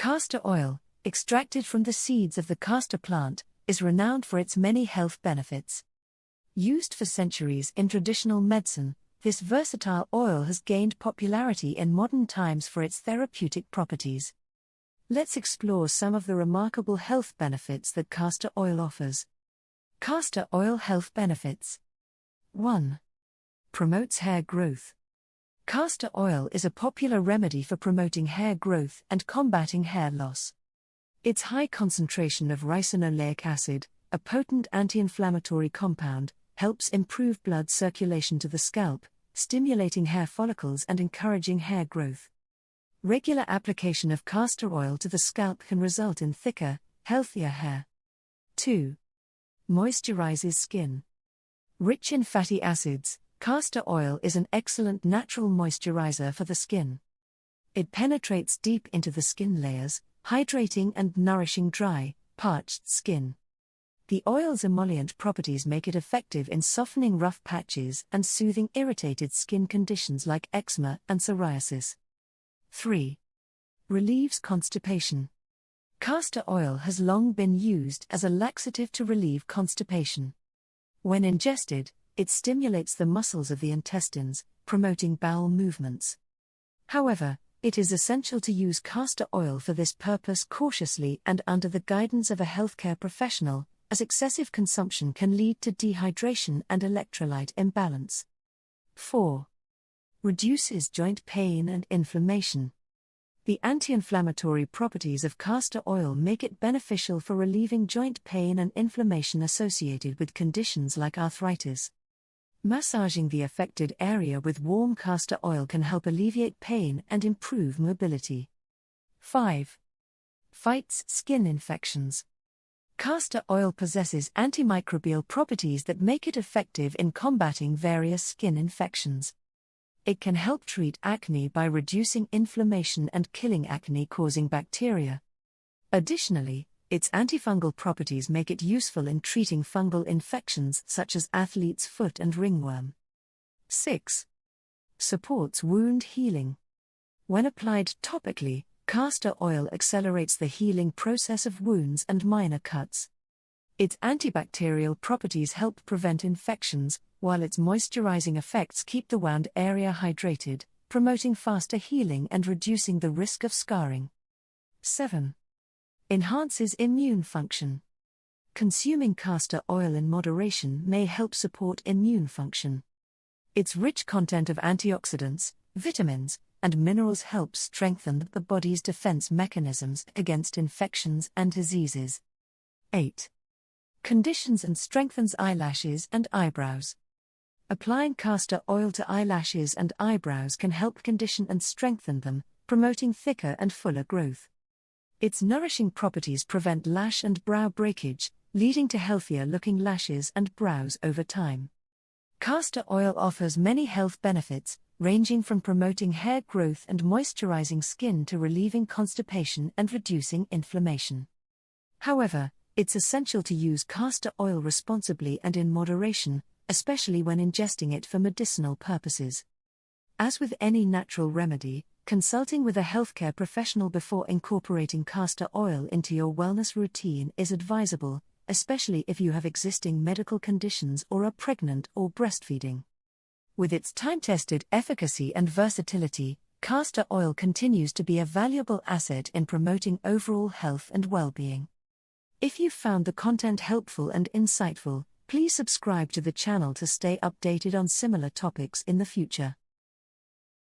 Castor oil, extracted from the seeds of the castor plant, is renowned for its many health benefits. Used for centuries in traditional medicine, this versatile oil has gained popularity in modern times for its therapeutic properties. Let's explore some of the remarkable health benefits that castor oil offers. Castor oil health benefits. 1. Promotes hair growth. Castor oil is a popular remedy for promoting hair growth and combating hair loss. Its high concentration of ricinoleic acid, a potent anti-inflammatory compound, helps improve blood circulation to the scalp, stimulating hair follicles and encouraging hair growth. Regular application of castor oil to the scalp can result in thicker, healthier hair. 2. Moisturizes skin. Rich in fatty acids, castor oil is an excellent natural moisturizer for the skin. It penetrates deep into the skin layers, hydrating and nourishing dry, parched skin. The oil's emollient properties make it effective in softening rough patches and soothing irritated skin conditions like eczema and psoriasis. 3. Relieves constipation. Castor oil has long been used as a laxative to relieve constipation. When ingested, it stimulates the muscles of the intestines, promoting bowel movements. However, it is essential to use castor oil for this purpose cautiously and under the guidance of a healthcare professional, as excessive consumption can lead to dehydration and electrolyte imbalance. 4. Reduces joint pain and inflammation. The anti-inflammatory properties of castor oil make it beneficial for relieving joint pain and inflammation associated with conditions like arthritis. Massaging the affected area with warm castor oil can help alleviate pain and improve mobility. 5. Fights skin infections. Castor oil possesses antimicrobial properties that make it effective in combating various skin infections. It can help treat acne by reducing inflammation and killing acne-causing bacteria. Additionally, its antifungal properties make it useful in treating fungal infections such as athlete's foot and ringworm. 6. Supports wound healing. When applied topically, castor oil accelerates the healing process of wounds and minor cuts. Its antibacterial properties help prevent infections, while its moisturizing effects keep the wound area hydrated, promoting faster healing and reducing the risk of scarring. 7. Enhances immune function. Consuming castor oil in moderation may help support immune function. Its rich content of antioxidants, vitamins, and minerals helps strengthen the body's defense mechanisms against infections and diseases. 8. Conditions and strengthens eyelashes and eyebrows. Applying castor oil to eyelashes and eyebrows can help condition and strengthen them, promoting thicker and fuller growth. Its nourishing properties prevent lash and brow breakage, leading to healthier-looking lashes and brows over time. Castor oil offers many health benefits, ranging from promoting hair growth and moisturizing skin to relieving constipation and reducing inflammation. However, it's essential to use castor oil responsibly and in moderation, especially when ingesting it for medicinal purposes. As with any natural remedy, consulting with a healthcare professional before incorporating castor oil into your wellness routine is advisable, especially if you have existing medical conditions or are pregnant or breastfeeding. With its time-tested efficacy and versatility, castor oil continues to be a valuable asset in promoting overall health and well-being. If you found the content helpful and insightful, please subscribe to the channel to stay updated on similar topics in the future.